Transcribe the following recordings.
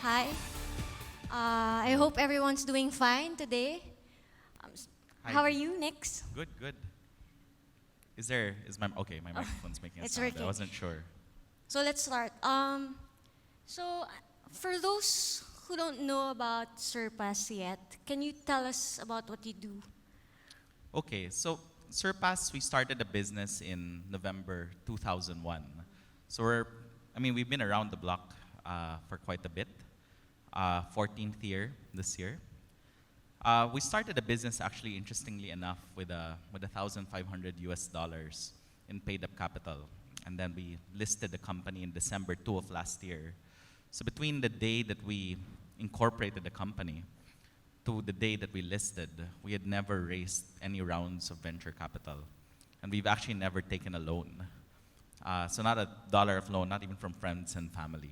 Hi. I hope everyone's doing fine today. Hi. How are you, Nix? Good, good. My microphone's making a It's sound. working. I wasn't sure. So let's start. So for those who don't know about Xurpas yet, can you tell us about what you do? Okay, so Surpass, we started a business in November 2001. So we've been around the block for quite a bit. 14th year this year. We started a business actually, interestingly enough, with 1,500 US dollars in paid up capital. And then we listed the company in December 2 of last year. So between the day that we incorporated the company to the day that we listed, we had never raised any rounds of venture capital. And we've actually never taken a loan. So not a dollar of loan, not even from friends and family.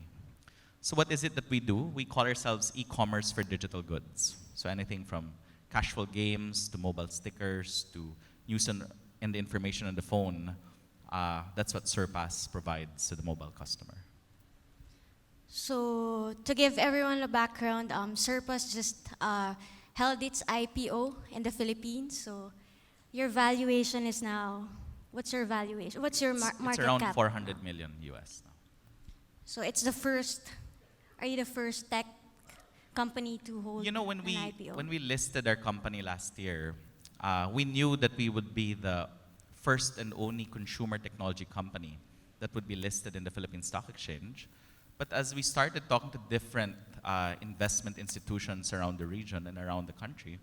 So what is it that we do? We call ourselves e-commerce for digital goods. So anything from casual games to mobile stickers to news and the information on the phone, that's what Surpass provides to the mobile customer. So to give everyone a background, Xurpas just held its IPO in the Philippines. So your valuation is now, what's your valuation? What's your market cap? It's around 400 million US now. So it's the first, are you the first tech company to hold You know, when an we IPO? when we listed our company last year, we knew that we would be the first and only consumer technology company that would be listed in the Philippine Stock Exchange. But as we started talking to different investment institutions around the region and around the country,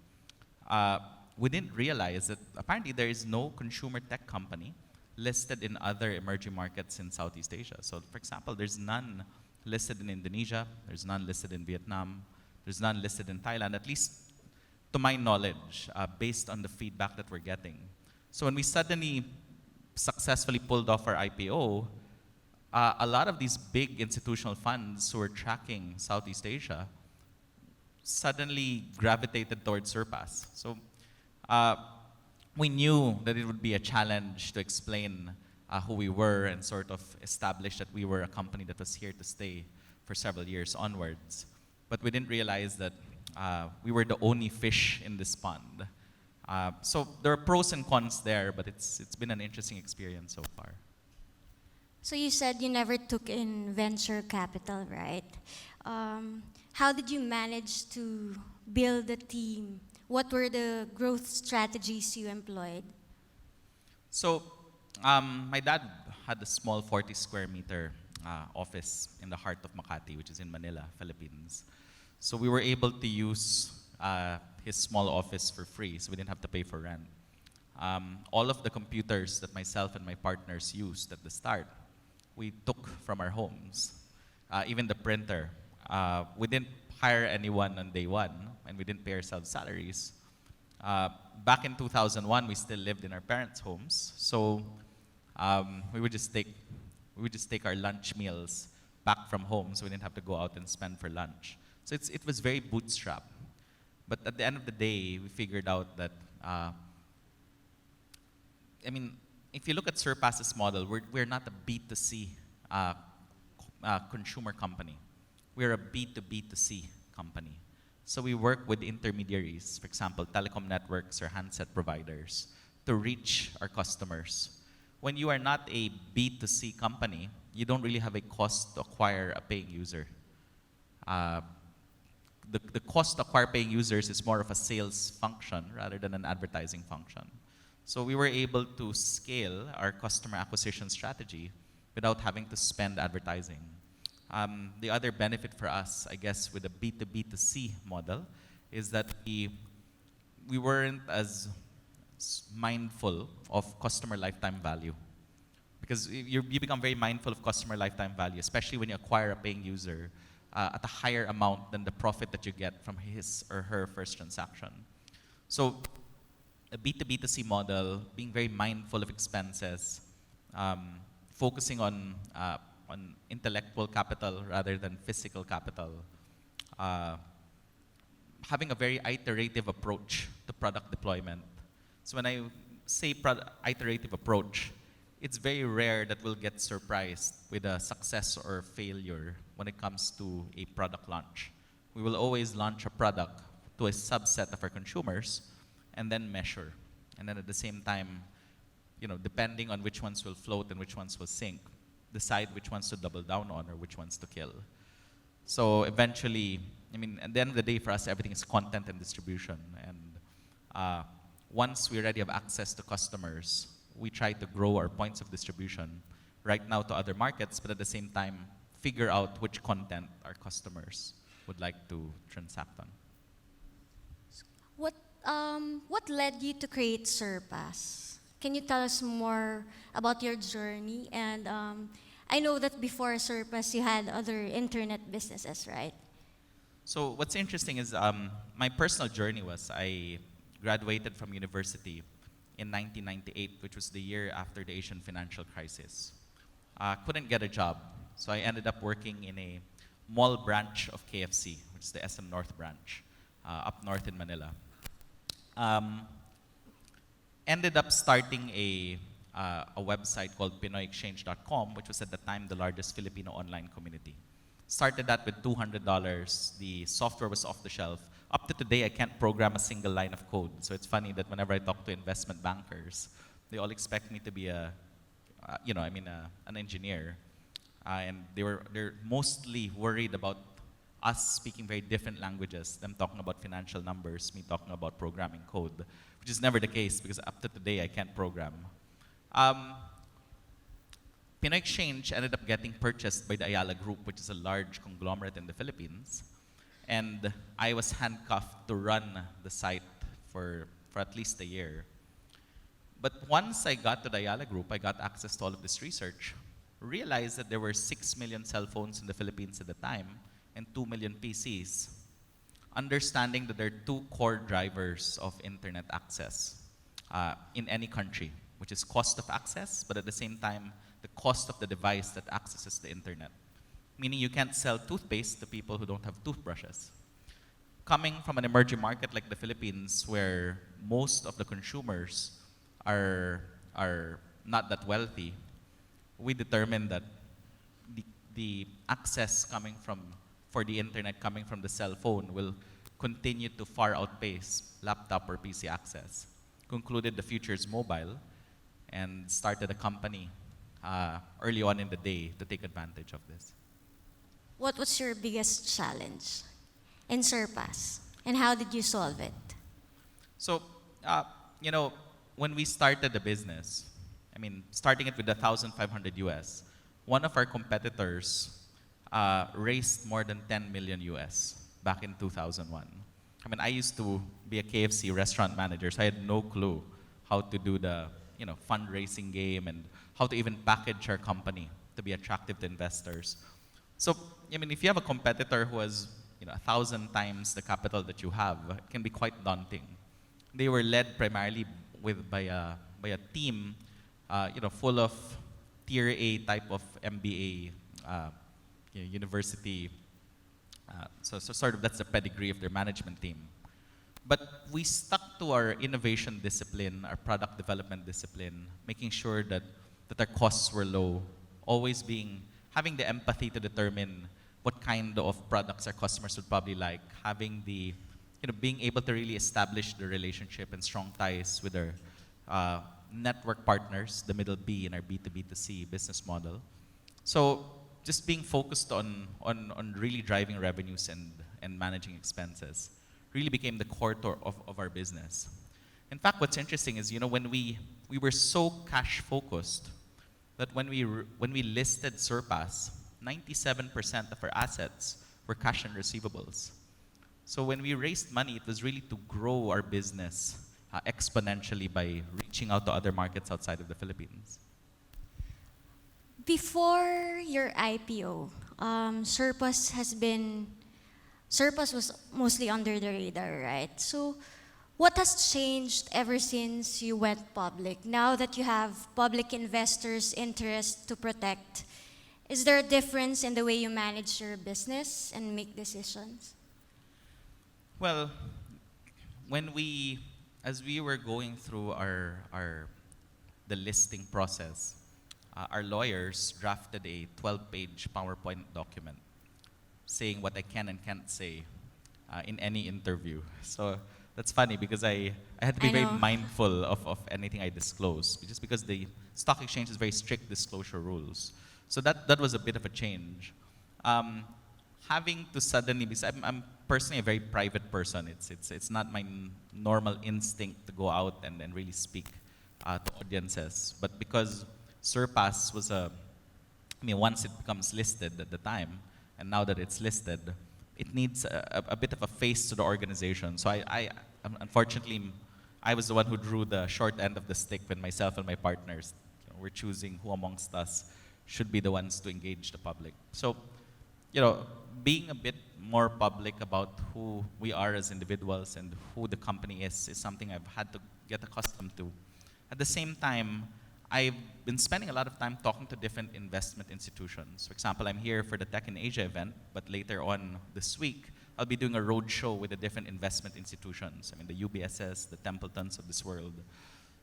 we didn't realize that apparently there is no consumer tech company listed in other emerging markets in Southeast Asia. So for example, there's none listed in Indonesia, there's none listed in Vietnam, there's none listed in Thailand, at least to my knowledge, based on the feedback that we're getting. So when we suddenly successfully pulled off our IPO, a lot of these big institutional funds who are tracking Southeast Asia suddenly gravitated towards Surpass. So we knew that it would be a challenge to explain who we were and sort of establish that we were a company that was here to stay for several years onwards. But we didn't realize that we were the only fish in this pond. So there are pros and cons there, but it's been an interesting experience so far. So you said you never took in venture capital, right? How did you manage to build a team? What were the growth strategies you employed? So my dad had a small 40 square meter office in the heart of Makati, which is in Manila, Philippines. So we were able to use his small office for free, so we didn't have to pay for rent. All of the computers that myself and my partners used at the start, we took from our homes. Even the printer. We didn't hire anyone on day one, and we didn't pay ourselves salaries. Back in 2001, we still lived in our parents' homes, so we would just take our lunch meals back from home, so we didn't have to go out and spend for lunch. So it was very bootstrapped. But at the end of the day, we figured out that if you look at Surpass's model, we're not a B2C consumer company. We're a B2B2C company. So we work with intermediaries, for example, telecom networks or handset providers, to reach our customers. When you are not a B2C company, you don't really have a cost to acquire a paying user. The cost to acquire paying users is more of a sales function rather than an advertising function. So we were able to scale our customer acquisition strategy without having to spend advertising. The other benefit for us, I guess, with a B2B2C model is that we weren't as mindful of customer lifetime value. Because you become very mindful of customer lifetime value, especially when you acquire a paying user at a higher amount than the profit that you get from his or her first transaction. So a B2B2C model, being very mindful of expenses, focusing on intellectual capital rather than physical capital, having a very iterative approach to product deployment. So when I say iterative approach, it's very rare that we'll get surprised with a success or failure when it comes to a product launch. We will always launch a product to a subset of our consumers and then measure. And then at the same time, depending on which ones will float and which ones will sink, decide which ones to double down on or which ones to kill. So eventually, at the end of the day, for us, everything is content and distribution. And once we already have access to customers, we try to grow our points of distribution right now to other markets, but at the same time, figure out which content our customers would like to transact on. What led you to create Xurpas? Can you tell us more about your journey? And I know that before Xurpas, you had other internet businesses, right? So what's interesting is my personal journey was I graduated from university in 1998, which was the year after the Asian financial crisis. Couldn't get a job, so I ended up working in a mall branch of KFC, which is the SM North branch, up north in Manila. Ended up starting a website called PinoyExchange.com, which was at the time the largest Filipino online community. Started that with $200. The software was off the shelf. Up to today, I can't program a single line of code. So it's funny that whenever I talk to investment bankers, they all expect me to be an engineer. And they're mostly worried about us speaking very different languages, them talking about financial numbers, me talking about programming code, which is never the case because up to today, I can't program. Pinoy Exchange ended up getting purchased by the Ayala Group, which is a large conglomerate in the Philippines. And I was handcuffed to run the site for at least a year. But once I got to the Ayala Group, I got access to all of this research, realized that there were 6 million cell phones in the Philippines at the time and 2 million PCs. Understanding that there are two core drivers of internet access in any country, which is cost of access, but at the same time, the cost of the device that accesses the internet. Meaning you can't sell toothpaste to people who don't have toothbrushes. Coming from an emerging market like the Philippines, where most of the consumers are not that wealthy, we determined that the access for the internet coming from the cell phone will continue to far outpace laptop or PC access. Concluded the future is mobile and started a company early on in the day to take advantage of this. What was your biggest challenge in Xurpas, and how did you solve it? So, when we started the business, starting it with 1,500 US, one of our competitors raised more than 10 million US back in 2001. I used to be a KFC restaurant manager, so I had no clue how to do the fundraising game and how to even package our company to be attractive to investors. So, if you have a competitor who has 1,000 times the capital that you have, it can be quite daunting. They were led primarily by a team, full of Tier A type of MBA university. So sort of that's the pedigree of their management team. But we stuck to our innovation discipline, our product development discipline, making sure that our costs were low, always having the empathy to determine what kind of products our customers would probably like, having the, being able to really establish the relationship and strong ties with our network partners, the middle B in our B2B2C business model. So just being focused on really driving revenues and managing expenses really became the core of our business. In fact, what's interesting is, when we were so cash focused that when we listed Xurpas, 97% of our assets were cash and receivables. So when we raised money, it was really to grow our business exponentially by reaching out to other markets outside of the Philippines. Before your IPO, Xurpas was mostly under the radar, right? So what has changed ever since you went public? Now that you have public investors' interest to protect, is there a difference in the way you manage your business and make decisions? Well, as we were going through the listing process, our lawyers drafted a 12-page PowerPoint document saying what I can and can't say in any interview. So that's funny because I had to be I very know. mindful of anything I disclose, just because the stock exchange has very strict disclosure rules. So that was a bit of a change. Um, Having to suddenly, because I'm personally a very private person. It's not my normal instinct to go out and really speak to audiences. But because Xurpas was I mean, once it becomes listed at the time, and now that it's listed, it needs a bit of a face to the organization. So unfortunately, I was the one who drew the short end of the stick when myself and my partners, were choosing who amongst us should be the ones to engage the public. So, being a bit more public about who we are as individuals and who the company is something I've had to get accustomed to. At the same time, I've been spending a lot of time talking to different investment institutions. For example, I'm here for the Tech in Asia event, but later on this week, I'll be doing a road show with the different investment institutions. I mean, the UBSs, the Templetons of this world.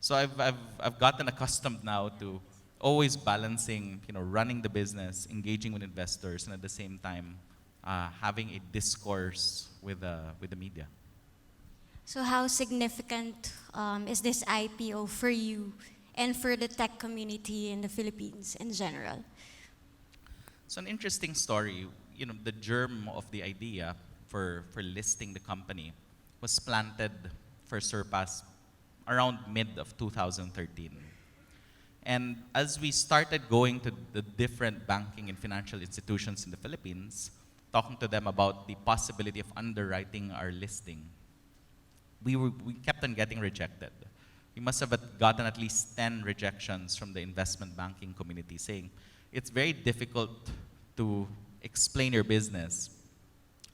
So I've gotten accustomed now to always balancing, running the business, engaging with investors, and at the same time, having a discourse with the media. So how significant is this IPO for you and for the tech community in the Philippines in general? So an interesting story, the germ of the idea for listing the company was planted for Xurpas around mid of 2013. And as we started going to the different banking and financial institutions in the Philippines, talking to them about the possibility of underwriting our listing, we kept on getting rejected. We must have gotten at least 10 rejections from the investment banking community saying, it's very difficult to explain your business.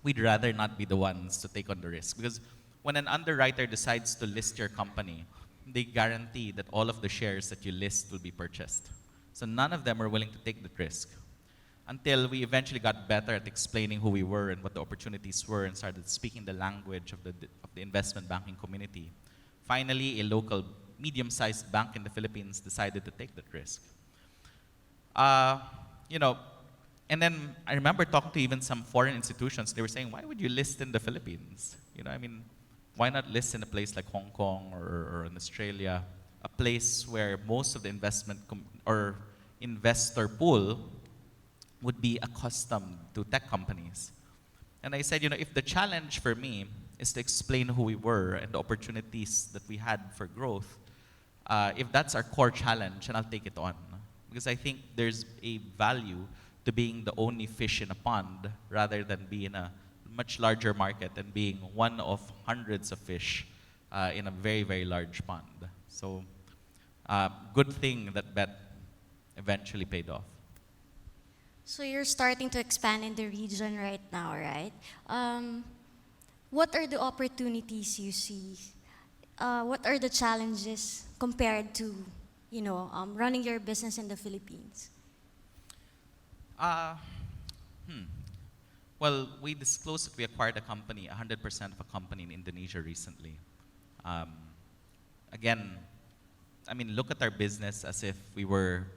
We'd rather not be the ones to take on the risk. Because when an underwriter decides to list your company, they guarantee that all of the shares that you list will be purchased. So none of them were willing to take the risk. Until we eventually got better at explaining who we were and what the opportunities were and started speaking the language of the investment banking community. Finally, a local medium-sized bank in the Philippines decided to take that risk. And then I remember talking to even some foreign institutions. They were saying, why would you list in the Philippines? Why not list in a place like Hong Kong or in Australia, a place where most of the or investor pool would be accustomed to tech companies? And I said, if the challenge for me is to explain who we were and the opportunities that we had for growth, if that's our core challenge, then I'll take it on. Because I think there's a value to being the only fish in a pond rather than being in a much larger market and being one of hundreds of fish in a very, very large pond. So good thing that bet eventually paid off. So you're starting to expand in the region right now, right? What are the opportunities you see? What are the challenges compared to, running your business in the Philippines? Well, we disclosed that we acquired a company, 100% of a company in Indonesia recently. Again, look at our business as if we were,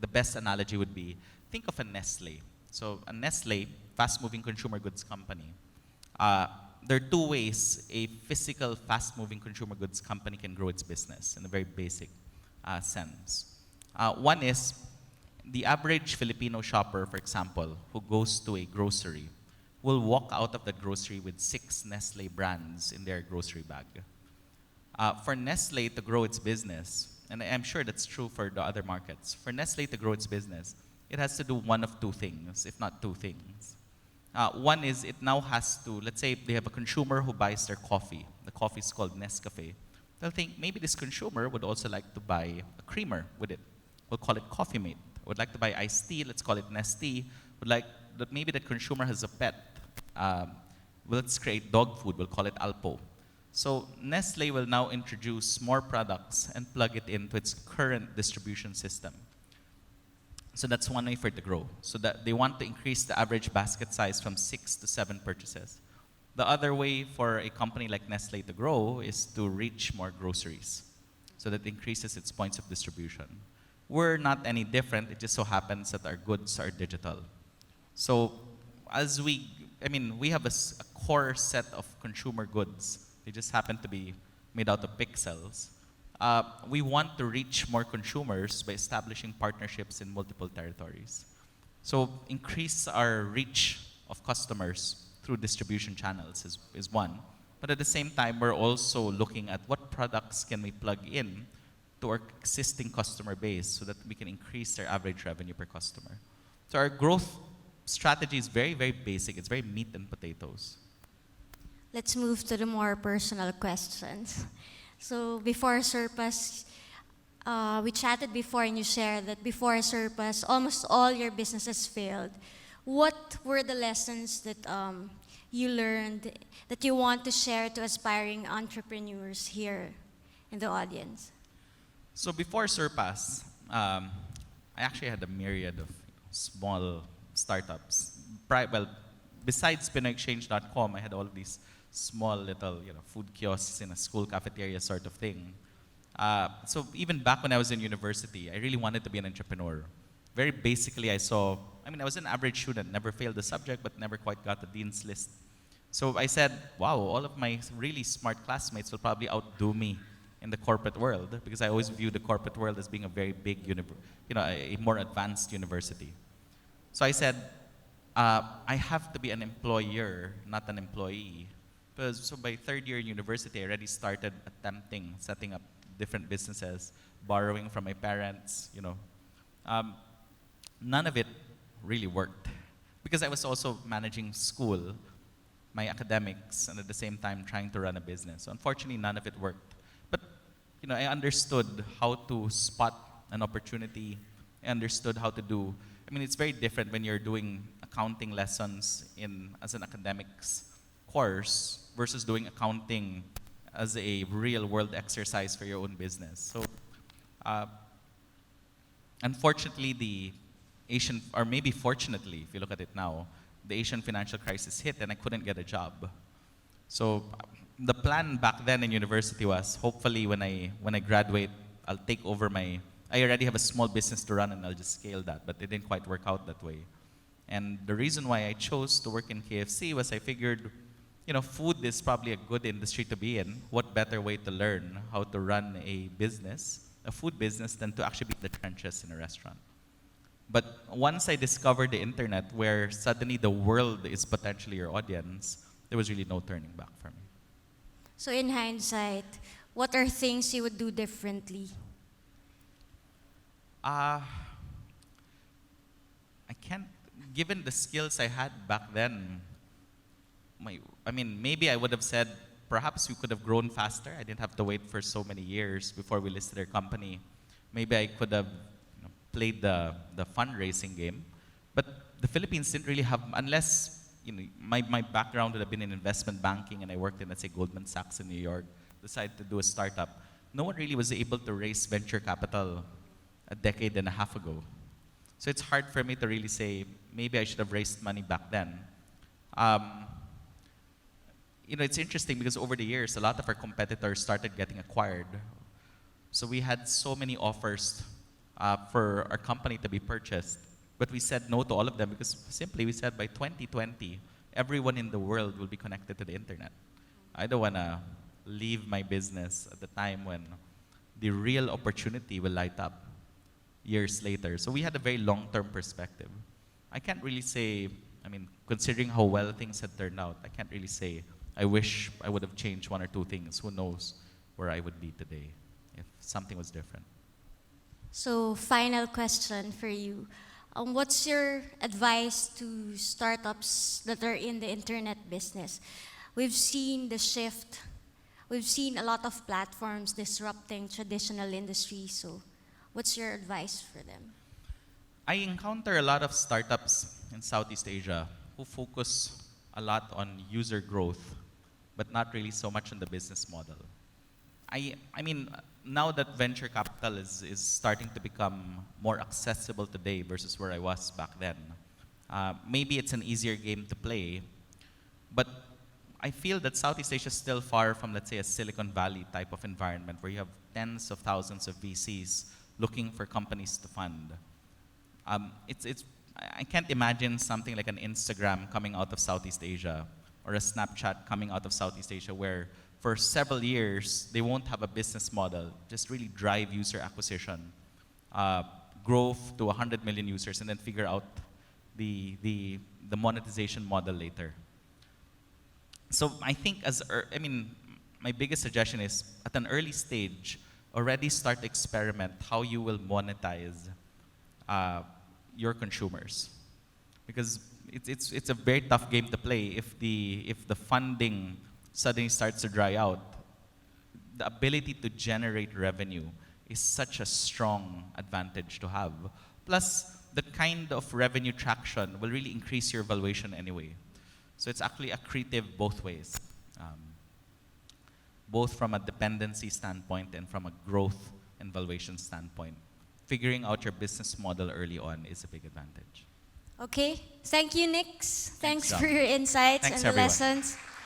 the best analogy would be, think of a Nestle. So a Nestle, fast-moving consumer goods company. There are two ways a physical, fast-moving consumer goods company can grow its business in a very basic sense. One is the average Filipino shopper, for example, who goes to a grocery, will walk out of the grocery with 6 Nestle brands in their grocery bag. For Nestle to grow its business, and I'm sure that's true for the other markets, for Nestle to grow its business, it has to do one of two things, if not two things. One is it now has to, let's say they have a consumer who buys their coffee. The coffee is called Nescafe. They'll think maybe this consumer would also like to buy a creamer with it. We'll call it Coffee Mate. Would like to buy iced tea, let's call it Nestea. Would like that maybe the consumer has a pet. Let's create dog food, we'll call it Alpo. So Nestle will now introduce more products and plug it into its current distribution system. So that's one way for it to grow. So that they want to increase the average basket size from 6 to 7 purchases. The other way for a company like Nestle to grow is to reach more groceries. So that increases its points of distribution. We're not any different. It just so happens that our goods are digital. So as we we have a core set of consumer goods. They just happen to be made out of pixels. We want to reach more consumers by establishing partnerships in multiple territories. So increase our reach of customers through distribution channels is one. But at the same time, we're also looking at what products can we plug in to our existing customer base so that we can increase their average revenue per customer. So our growth strategy is very, very basic. It's very meat and potatoes. Let's move to the more personal questions. So before Xurpas, we chatted before and you shared that before Xurpas, almost all your businesses failed. What were the lessons that you learned that you want to share to aspiring entrepreneurs here in the audience? So before Xurpas, I actually had a myriad of small startups. Well, besides PinoyExchange.com, I had all of these small little food kiosks in a school cafeteria sort of thing. So even back when I was in university, I really wanted to be an entrepreneur. Very basically, I was an average student, never failed the subject, but never quite got the dean's list. So I said, wow, all of my really smart classmates will probably outdo me in the corporate world, because I always view the corporate world as being a very big, a more advanced university. So I said, I have to be an employer, not an employee. So by third year in university, I already started attempting setting up different businesses, borrowing from my parents. None of it really worked, because I was also managing school, my academics, and at the same time trying to run a business. So unfortunately, none of it worked. But I understood how to spot an opportunity. I understood how to do. It's very different when you're doing accounting lessons as an academics course versus doing accounting as a real world exercise for your own business. So unfortunately, the Asian, or maybe fortunately, if you look at it now, the Asian financial crisis hit and I couldn't get a job. So the plan back then in university was, hopefully when I graduate, I'll take over I already have a small business to run and I'll just scale that, but it didn't quite work out that way. And the reason why I chose to work in KFC was I figured, food is probably a good industry to be in. What better way to learn how to run a food business, than to actually be in the trenches in a restaurant. But once I discovered the internet, where suddenly the world is potentially your audience, there was really no turning back for me. So in hindsight, what are things you would do differently? I can't, given the skills I had back then, maybe I would have said, perhaps we could have grown faster. I didn't have to wait for so many years before we listed our company. Maybe I could have played the fundraising game. But the Philippines didn't really have, unless my background would have been in investment banking and I worked in, let's say, Goldman Sachs in New York, decided to do a startup. No one really was able to raise venture capital a decade and a half ago. So it's hard for me to really say, maybe I should have raised money back then. It's interesting because over the years, a lot of our competitors started getting acquired. So we had so many offers for our company to be purchased, but we said no to all of them because simply we said by 2020, everyone in the world will be connected to the internet. I don't want to leave my business at the time when the real opportunity will light up years later. So we had a very long-term perspective. I can't really say, considering how well things had turned out, I can't really say, I wish I would have changed one or two things. Who knows where I would be today if something was different. So final question for you. What's your advice to startups that are in the internet business? We've seen the shift. We've seen a lot of platforms disrupting traditional industries. So what's your advice for them? I encounter a lot of startups in Southeast Asia who focus a lot on user growth, but not really so much on the business model. Now that venture capital is starting to become more accessible today versus where I was back then, maybe it's an easier game to play, but I feel that Southeast Asia is still far from, let's say, a Silicon Valley type of environment where you have tens of thousands of VCs looking for companies to fund. I can't imagine something like an Instagram coming out of Southeast Asia or a Snapchat coming out of Southeast Asia where for several years they won't have a business model, just really drive user acquisition, growth to 100 million users, and then figure out the monetization model later. So I think my biggest suggestion is at an early stage, already start to experiment how you will monetize your consumers, because it's a very tough game to play if the funding suddenly starts to dry out. The ability to generate revenue is such a strong advantage to have. Plus, the kind of revenue traction will really increase your valuation anyway. So it's actually accretive both ways, both from a dependency standpoint and from a growth and valuation standpoint. Figuring out your business model early on is a big advantage. Okay. Thank you, Nix. Thanks John. for your insights Thanks, and the everyone. lessons.